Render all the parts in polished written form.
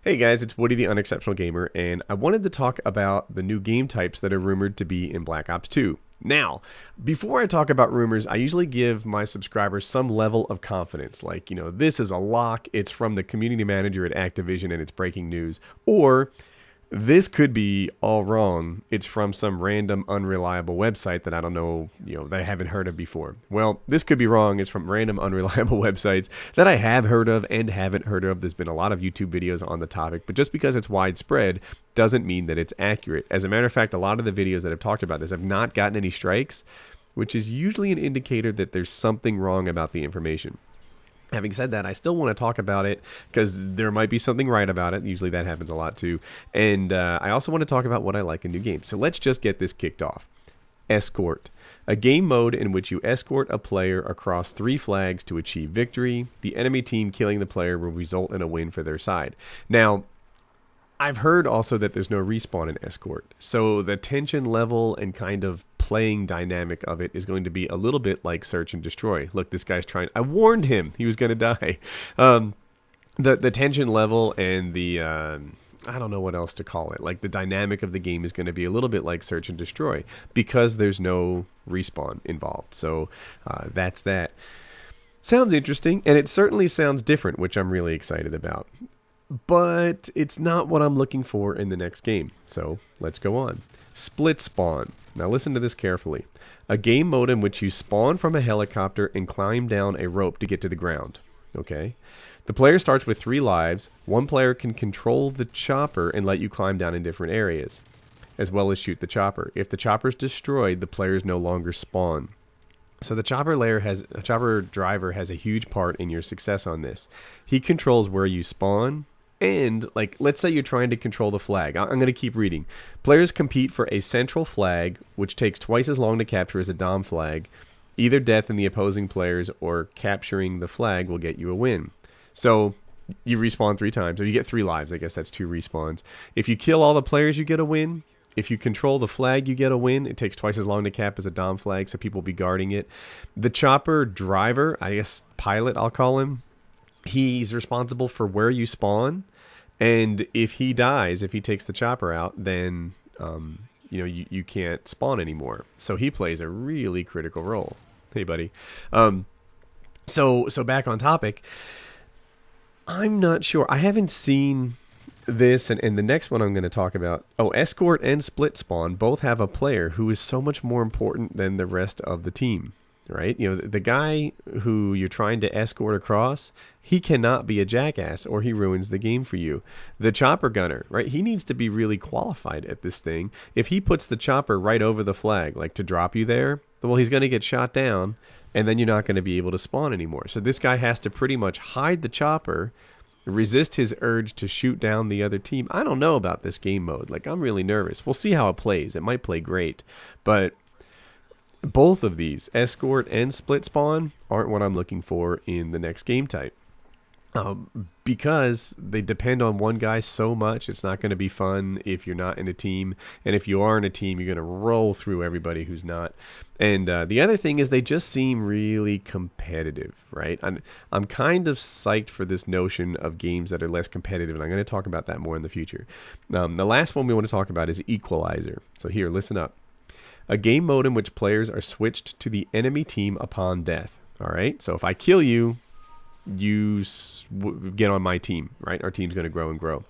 Hey guys, it's Woody the Unexceptional Gamer, and I wanted to talk about the new game types that are rumored to be in Black Ops 2. Now, before I talk about rumors, I usually give my subscribers some level of confidence. Like, this is a lock, it's from the community manager at Activision and it's breaking news. Or, this could be all wrong. It's from some random unreliable website that I don't know, that I haven't heard of before. Well, this could be wrong. It's from random unreliable websites that I have heard of and haven't heard of. There's been a lot of YouTube videos on the topic, but just because it's widespread doesn't mean that it's accurate. As a matter of fact, a lot of the videos that have talked about this have not gotten any strikes, which is usually an indicator that there's something wrong about the information. Having said that, I still want to talk about it because there might be something right about it. Usually that happens a lot too. And I also want to talk about what I like in new games. So let's just get this kicked off. Escort. A game mode in which you escort a player across 3 flags to achieve victory. The enemy team killing the player will result in a win for their side. Now, I've heard also that there's no respawn in Escort. So the tension level and kind of playing dynamic of it is going to be a little bit like Search and Destroy. Look, this guy's trying. I warned him he was going to die. The tension level and the I don't know what else to call it. Like the dynamic of the game is going to be a little bit like Search and Destroy because there's no respawn involved. So that's that. Sounds interesting, and it certainly sounds different, which I'm really excited about. But it's not what I'm looking for in the next game. So let's go on. Split spawn. Now listen to this carefully. A game mode in which you spawn from a helicopter and climb down a rope to get to the ground. Okay. The player starts with 3 lives. One player can control the chopper and let you climb down in different areas, as well as shoot the chopper. If the chopper is destroyed, the players no longer spawn. So the chopper driver has a huge part in your success on this. He controls where you spawn. And, like, let's say you're trying to control the flag. I'm going to keep reading. Players compete for a central flag, which takes twice as long to capture as a dom flag. Either death in the opposing players or capturing the flag will get you a win. So, you respawn 3 times, or you get 3 lives. I guess that's 2 respawns. If you kill all the players, you get a win. If you control the flag, you get a win. It takes twice as long to cap as a dom flag, so people will be guarding it. The chopper driver, I guess pilot I'll call him, he's responsible for where you spawn, and if he dies, if he takes the chopper out, then you can't spawn anymore. So he plays a really critical role. Hey, buddy. So back on topic. I'm not sure. I haven't seen this, and the next one I'm going to talk about. Oh, Escort and Split Spawn both have a player who is so much more important than the rest of the team. Right? The guy who you're trying to escort across, he cannot be a jackass or he ruins the game for you. The chopper gunner, right? He needs to be really qualified at this thing. If he puts the chopper right over the flag, like to drop you there, well, he's going to get shot down and then you're not going to be able to spawn anymore. So this guy has to pretty much hide the chopper, resist his urge to shoot down the other team. I don't know about this game mode. Like, I'm really nervous. We'll see how it plays. It might play great, but both of these, Escort and Split Spawn, aren't what I'm looking for in the next game type. Because they depend on one guy so much, it's not going to be fun if you're not in a team. And if you are in a team, you're going to roll through everybody who's not. And the other thing is they just seem really competitive, right? I'm kind of psyched for this notion of games that are less competitive, and I'm going to talk about that more in the future. The last one we want to talk about is Equalizer. So here, listen up. A game mode in which players are switched to the enemy team upon death. All right, so if I kill you, you get on my team, right? Our team's going to grow and grow.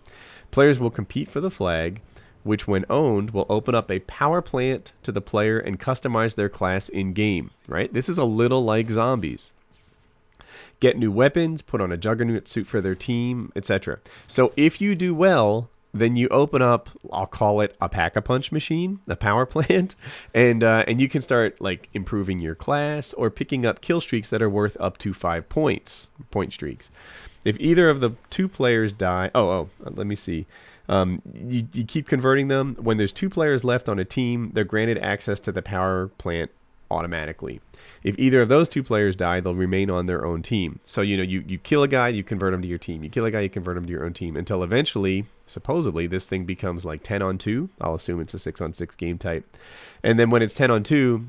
Players will compete for the flag, which when owned will open up a power plant to the player and customize their class in-game, right? This is a little like zombies. Get new weapons, put on a juggernaut suit for their team, etc. So if you do well, then you open up, I'll call it a pack-a-punch machine, a power plant, and you can start like improving your class or picking up kill streaks that are worth up to 5 points, point streaks. If either of the 2 players die, let me see. You keep converting them. When there's 2 players left on a team, they're granted access to the power plant automatically. If either of those 2 players die, they'll remain on their own team. So, you kill a guy, you convert him to your team. You kill a guy, you convert him to your own team until eventually, supposedly, this thing becomes like 10 on 2. I'll assume it's a 6 on 6 game type. And then when it's 10 on 2,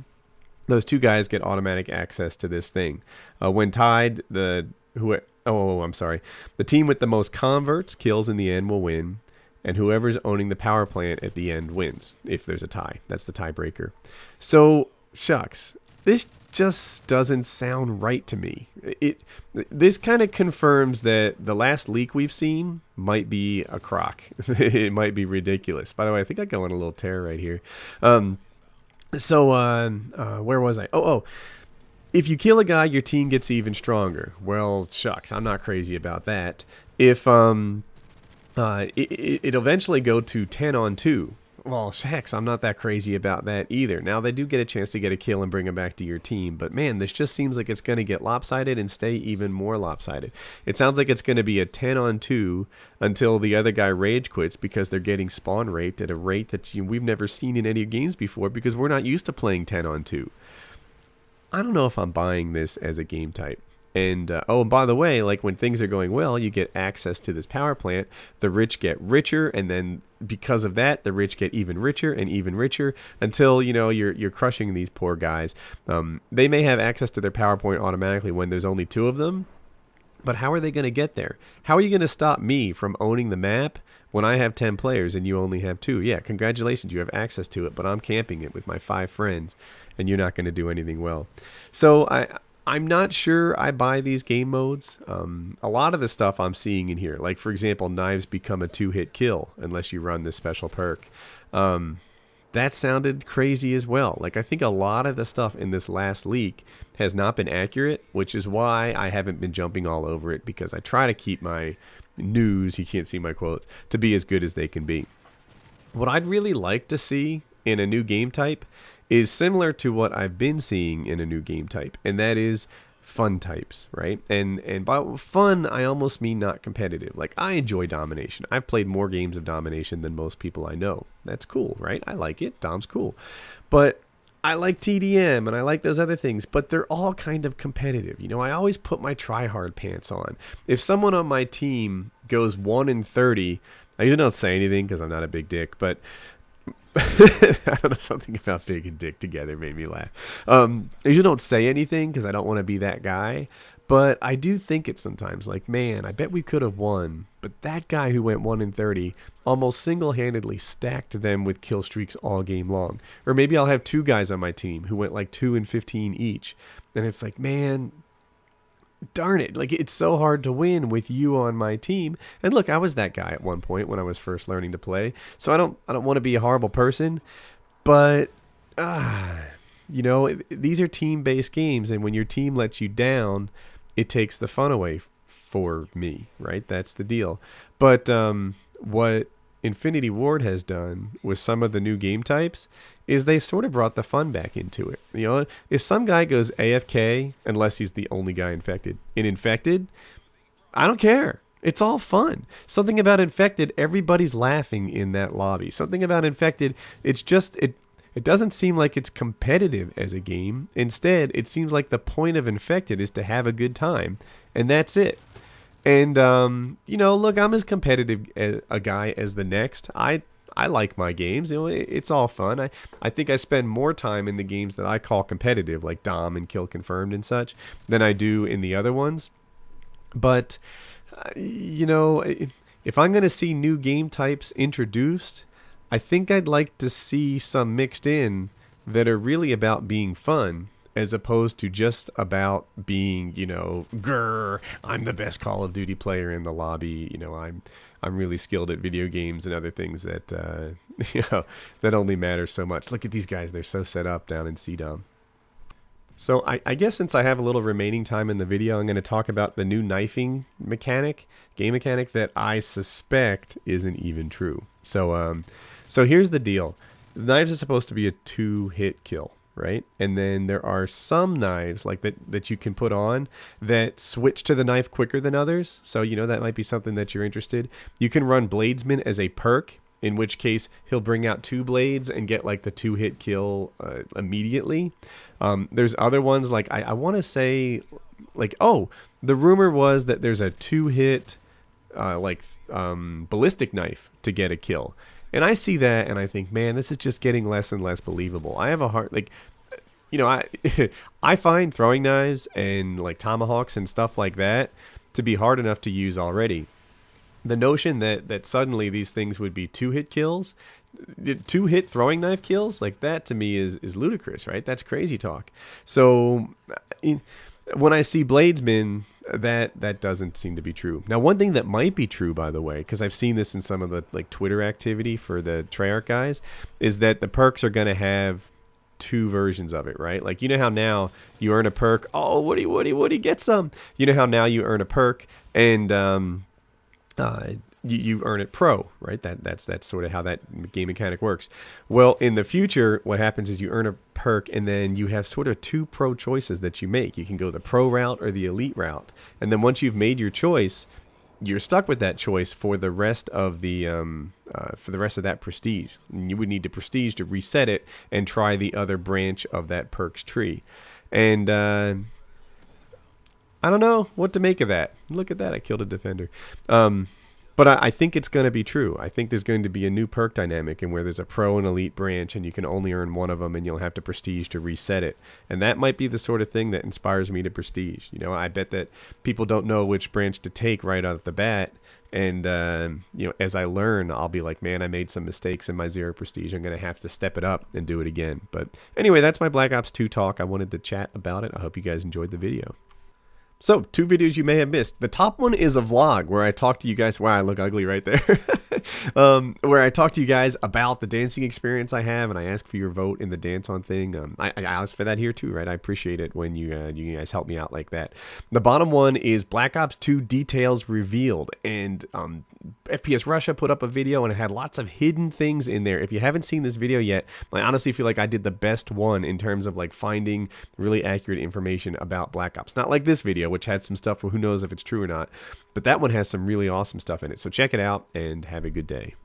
those 2 guys get automatic access to this thing. When tied, the I'm sorry. The team with the most converts, kills in the end will win, and whoever's owning the power plant at the end wins. If there's a tie, that's the tiebreaker. So shucks, this just doesn't sound right to me. This kind of confirms that the last leak we've seen might be a crock. It might be ridiculous. By the way, I think I go on a little tear right here. Where was I? If you kill a guy, your team gets even stronger. Well, shucks, I'm not crazy about that. If it'll eventually go to 10 on 2. Well, heck, I'm not that crazy about that either. Now, they do get a chance to get a kill and bring him back to your team. But, man, this just seems like it's going to get lopsided and stay even more lopsided. It sounds like it's going to be a 10 on 2 until the other guy rage quits because they're getting spawn raped at a rate that we've never seen in any games before because we're not used to playing 10 on 2. I don't know if I'm buying this as a game type. And, and by the way, like when things are going well, you get access to this power plant. The rich get richer, and then because of that, the rich get even richer until, you're crushing these poor guys. They may have access to their power point automatically when there's only 2 of them, but how are they going to get there? How are you going to stop me from owning the map when I have 10 players and you only have 2? Yeah, congratulations, you have access to it, but I'm camping it with my 5 friends, and you're not going to do anything well. So I'm not sure I buy these game modes. A lot of the stuff I'm seeing in here, like for example, knives become a 2-hit kill unless you run this special perk. That sounded crazy as well. Like I think a lot of the stuff in this last leak has not been accurate, which is why I haven't been jumping all over it, because I try to keep my news, you can't see my quotes, to be as good as they can be. What I'd really like to see in a new game type is similar to what I've been seeing in a new game type, and that is fun types, right? And by fun, I almost mean not competitive. Like, I enjoy domination. I've played more games of domination than most people I know. That's cool, right? I like it. Dom's cool. But I like TDM, and I like those other things, but they're all kind of competitive. I always put my try-hard pants on. If someone on my team goes 1-30, I usually don't say anything because I'm not a big dick, but I don't know, something about big and dick together made me laugh. I usually don't say anything because I don't want to be that guy, but I do think it sometimes, like, man, I bet we could have won, but that guy who went 1-30 almost single-handedly stacked them with kill streaks all game long. Or maybe I'll have 2 guys on my team who went like 2-15 each, and it's like, man, darn it, like, it's so hard to win with you on my team. And look, I was that guy at one point when I was first learning to play, so I don't want to be a horrible person, but these are team-based games, and when your team lets you down, it takes the fun away for me, right? That's the deal. But what Infinity Ward has done with some of the new game types is they've sort of brought the fun back into it. If some guy goes AFK, unless he's the only guy infected, I don't care. It's all fun. Something about Infected, everybody's laughing in that lobby. Something about Infected, it's just, it doesn't seem like it's competitive as a game. Instead, it seems like the point of Infected is to have a good time, and that's it. And, look, I'm as competitive a guy as the next. I like my games. It's all fun. I think I spend more time in the games that I call competitive, like Dom and Kill Confirmed and such, than I do in the other ones. But, if I'm going to see new game types introduced, I think I'd like to see some mixed in that are really about being fun, as opposed to just about being, grr, I'm the best Call of Duty player in the lobby. I'm really skilled at video games and other things that, that only matter so much. Look at these guys. They're so set up down in CDOM. So I guess since I have a little remaining time in the video, I'm going to talk about the new knifing game mechanic that I suspect isn't even true. So here's the deal. The knives are supposed to be a 2-hit kill, right? And then there are some knives like that you can put on that switch to the knife quicker than others. So, that might be something that you're interested. You can run Bladesman as a perk, in which case he'll bring out 2 blades and get like the 2-hit kill immediately. There's other ones like I want to say like, the rumor was that there's a 2-hit ballistic knife to get a kill. And I see that and I think, man, this is just getting less and less believable. I have a hard, I I find throwing knives and like tomahawks and stuff like that to be hard enough to use already. The notion that suddenly these things would be two-hit kills, two-hit throwing knife kills, like that to me is ludicrous, right? That's crazy talk. So when I see bladesmen, that doesn't seem to be true. Now, one thing that might be true, by the way, because I've seen this in some of the like Twitter activity for the Treyarch guys, is that the perks are going to have two versions of it, right? Like, you know how now you earn a perk. Oh, Woody, get some. You know how now you earn a perk and you earn it pro, right? That's sort of how that game mechanic works. Well, in the future, what happens is you earn a perk, and then you have sort of two pro choices that you make. You can go the pro route or the elite route, and then once you've made your choice, you're stuck with that choice for the rest of the that prestige. And you would need to prestige to reset it and try the other branch of that perks tree, and I don't know what to make of that. Look at that, I killed a defender. But I think it's going to be true. I think there's going to be a new perk dynamic in where there's a pro and elite branch, and you can only earn one of them, and you'll have to prestige to reset it. And that might be the sort of thing that inspires me to prestige. I bet that people don't know which branch to take right off the bat. And, as I learn, I'll be like, man, I made some mistakes in my 0 prestige. I'm going to have to step it up and do it again. But anyway, that's my Black Ops 2 talk. I wanted to chat about it. I hope you guys enjoyed the video. So, 2 videos you may have missed. The top one is a vlog where I talk to you guys. Wow, I look ugly right there. Where I talk to you guys about the dancing experience I have, and I ask for your vote in the dance-on thing. I ask for that here too, right? I appreciate it when you guys help me out like that. The bottom one is Black Ops 2 details revealed, and FPS Russia put up a video, and it had lots of hidden things in there. If you haven't seen this video yet, I honestly feel like I did the best one in terms of like finding really accurate information about Black Ops. Not like this video, which had some stuff where who knows if it's true or not, but that one has some really awesome stuff in it. So check it out and have a good day.